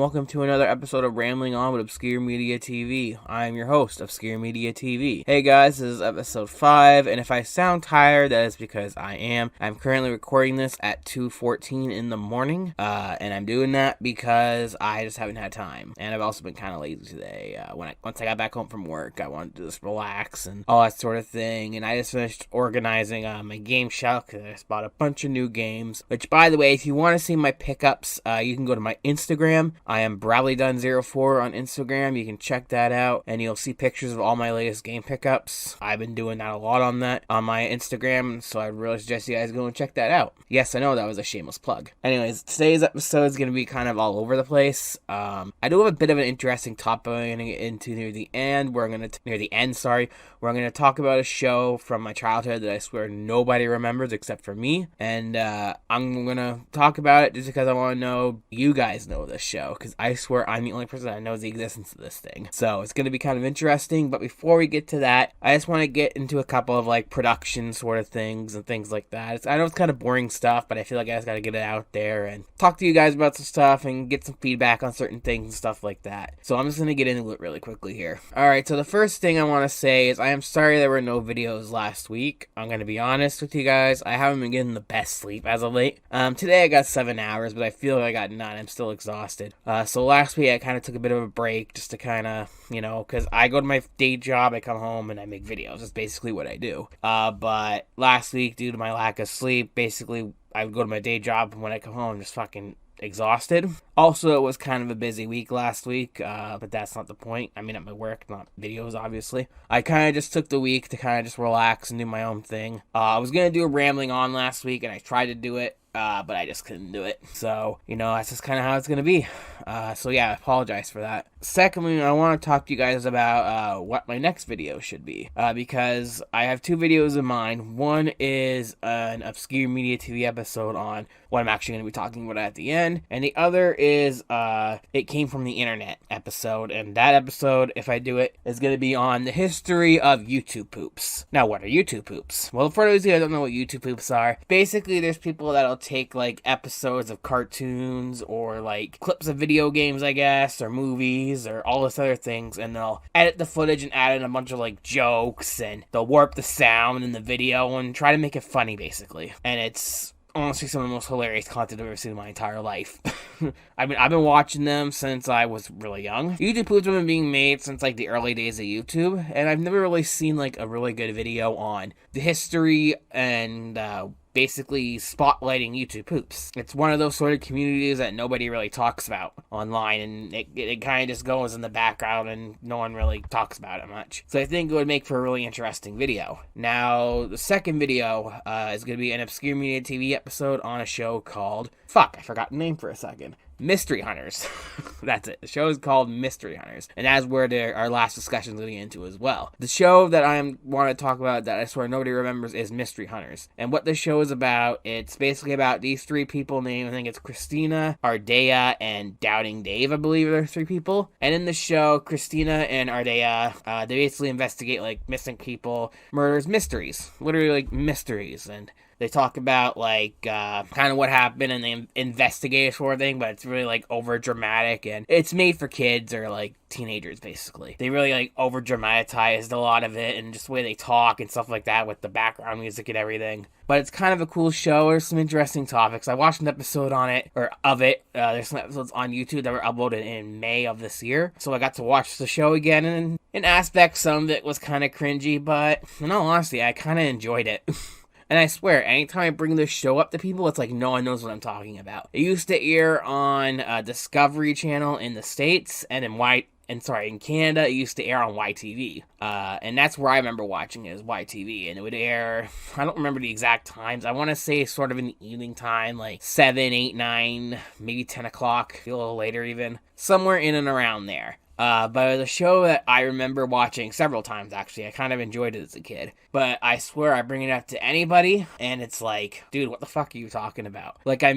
welcome to another episode of Rambling On with Obscure Media TV. I am your host, Obscure Media TV. Hey guys, this is episode 5, and if I sound tired, that is because I am. I'm currently recording this at 2:14 in the morning, and I'm doing that because I just haven't had time. And I've also been kind of lazy today. Once I got back home from work, I wanted to just relax and all that sort of thing, and I just finished organizing my game shelf because I just bought a bunch of new games, which, by the way, if you want to see my pickups, you can go to my Instagram. I am BradleyDunn04 on Instagram. You can check that out, and you'll see pictures of all my latest game pickups. I've been doing that a lot on my Instagram, so I really suggest you guys go and check that out. Yes, I know that was a shameless plug. Anyways, today's episode is going to be kind of all over the place. I do have a bit of an interesting topic I'm going to get into near the end. We're going to talk about a show from my childhood that I swear nobody remembers except for me, and I'm going to talk about it just because I want to know you guys know this show, because I swear I'm the only person that knows the existence of this thing. So it's going to be kind of interesting, but before we get to that, I just want to get into a couple of production sort of things and things like that. I know it's kind of boring stuff, but I feel like I just got to get it out there and talk to you guys about some stuff and get some feedback on certain things and stuff like that. So I'm just going to get into it really quickly here. Alright, so the first thing I want to say is I am sorry there were no videos last week. I'm going to be honest with you guys. I haven't been getting the best sleep as of late. Today I got 7 hours, but I feel like I got 9. I'm still exhausted. So last week I kind of took a bit of a break just to kind of, because I go to my day job, I come home, and I make videos. That's basically what I do. But last week, due to my lack of sleep, basically I would go to my day job, and when I come home, I'm just fucking exhausted. Also, it was kind of a busy week last week, but that's not the point. I mean, at my work, not videos, obviously. I kind of just took the week to kind of just relax and do my own thing. I was going to do a Rambling On last week, and I tried to do it, but I just couldn't do it. So, that's just kind of how it's going to be. So yeah, I apologize for that. Secondly, I want to talk to you guys about what my next video should be, because I have 2 videos in mind. One is an Obscure Media TV episode on what I'm actually going to be talking about at the end, and the other is It Came From the Internet episode, and that episode, if I do it, is going to be on the history of YouTube poops. Now, what are YouTube poops? Well, for those of you that don't know what YouTube poops are, basically there's people that'll take episodes of cartoons or clips of video games, I guess, or movies or all this other things, and they'll edit the footage and add in a bunch of jokes, and they'll warp the sound in the video and try to make it funny, basically. And it's honestly some of the most hilarious content I've ever seen in my entire life. I've been watching them since I was really young. YouTube poops have been being made since the early days of YouTube, and I've never really seen a really good video on the history and basically spotlighting YouTube poops. It's one of those sort of communities that nobody really talks about online, and it kind of just goes in the background and no one really talks about it much. So I think it would make for a really interesting video. Now, the second video is going to be an Obscure Media TV episode on a show called, I forgot the name for a second. Mystery Hunters. That's it. The show is called Mystery Hunters, and that's where our last discussion is going to get into as well. The show that I want to talk about that I swear nobody remembers is Mystery Hunters. And what the show is about, it's basically about these 3 people named, I think it's Christina, Ardea, and Doubting Dave, I believe are 3 people. And in the show, Christina and Ardea, they basically investigate missing people, murders, mysteries. Literally mysteries. And they talk about kind of what happened, and they investigate sort of thing, but it's really over dramatic, and it's made for kids or teenagers, basically. They really over dramatized a lot of it, and just the way they talk and stuff like that with the background music and everything. But it's kind of a cool show. There's some interesting topics. I watched an episode on it, or of it. There's some episodes on YouTube that were uploaded in May of this year, so I got to watch the show again, and in aspects, some of it was kind of cringy, but in all honesty, I kind of enjoyed it. And I swear, anytime I bring this show up to people, it's no one knows what I'm talking about. It used to air on Discovery Channel in the States, and in Canada, it used to air on YTV. And that's where I remember watching it, is YTV. And it would air, I don't remember the exact times. I want to say sort of in the evening time, 7, 8, 9, maybe 10 o'clock, a little later even. Somewhere in and around there. But it was a show that I remember watching several times, actually. I kind of enjoyed it as a kid. But I swear I bring it up to anybody, and it's like, dude, what the fuck are you talking about? Like, I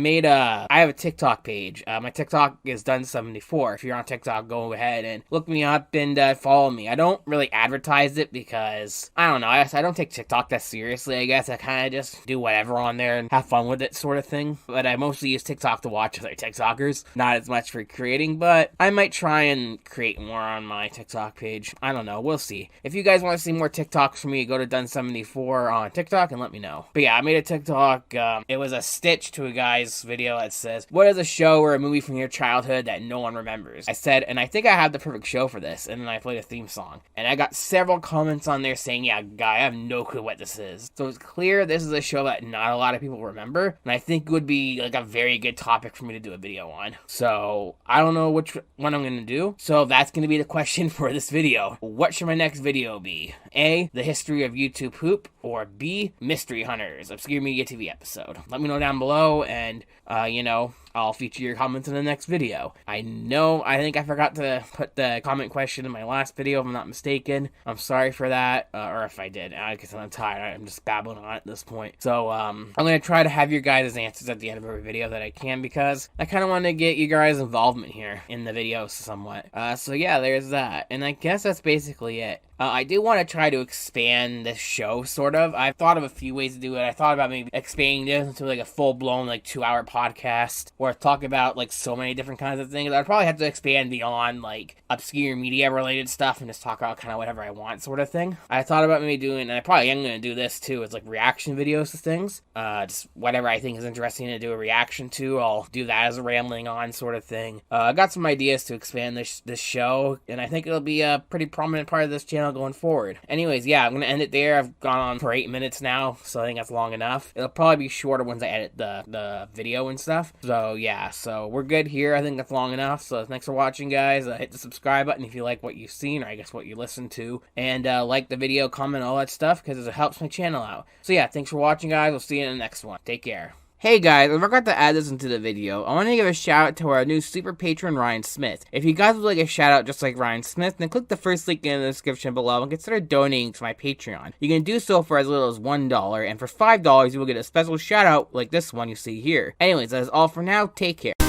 have a TikTok page. My TikTok is Done74. If you're on TikTok, go ahead and look me up and follow me. I don't really advertise it because, I don't know, I don't take TikTok that seriously, I guess. I kind of just do whatever on there and have fun with it, sort of thing. But I mostly use TikTok to watch other TikTokers, not as much for creating, but I might try and create more on my TikTok page. I don't know, we'll see. If you guys want to see more TikToks from me, go to Done74 on TikTok and let me know. But yeah, I made a TikTok. It was a stitch to a guy's video that says, what is a show or a movie from your childhood that no one remembers? I said, and I think I have the perfect show for this, and then I played a theme song. And I got several comments on there saying, yeah, guy, I have no clue what this is. So it's clear this is a show that not a lot of people remember, and I think it would be like a very good topic for me to do a video on. So I don't know which one I'm going to do. So that's going to be the question for this video. What should my next video be? A, the history of YouTube poop, or B, Mystery Hunters, Obscure Media TV episode. Let me know down below, and, I'll feature your comments in the next video. I think I forgot to put the comment question in my last video, if I'm not mistaken. I'm sorry for that, or if I did, I guess I'm tired. I'm just babbling on at this point. So, I'm going to try to have your guys' answers at the end of every video that I can, because I kind of want to get you guys' involvement here in the videos somewhat. So yeah, there's that. And I guess that's basically it. I do want to try to expand this show, sort of. I've thought of a few ways to do it. I thought about maybe expanding this into like a full-blown, like, 2-hour podcast, or talk about, like, so many different kinds of things. I'd probably have to expand beyond, like, obscure media-related stuff and just talk about kind of whatever I want, sort of thing. I thought about maybe doing, and I probably am going to do this, too, is, like, reaction videos to things. Just whatever I think is interesting to do a reaction to, I'll do that as a rambling on sort of thing. I got some ideas to expand this show, and I think it'll be a pretty prominent part of this channel going forward. Anyways, yeah, I'm gonna end it there. I've gone on for 8 minutes now, so I think that's long enough. It'll probably be shorter once I edit the video and stuff. So yeah, so we're good here. I think that's long enough. So thanks for watching, guys. Hit the subscribe button if you like what you've seen, or I guess what you listened to, and like the video, comment, all that stuff, because it helps my channel out. So yeah, thanks for watching, guys. We'll see you in the next one. Take care. Hey guys, I forgot to add this into the video. I want to give a shout out to our new super patron, Ryan Smith. If you guys would like a shout out just like Ryan Smith, then click the first link in the description below and consider donating to my Patreon. You can do so for as little as $1, and for $5 you will get a special shout out like this one you see here. Anyways, that is all for now. Take care.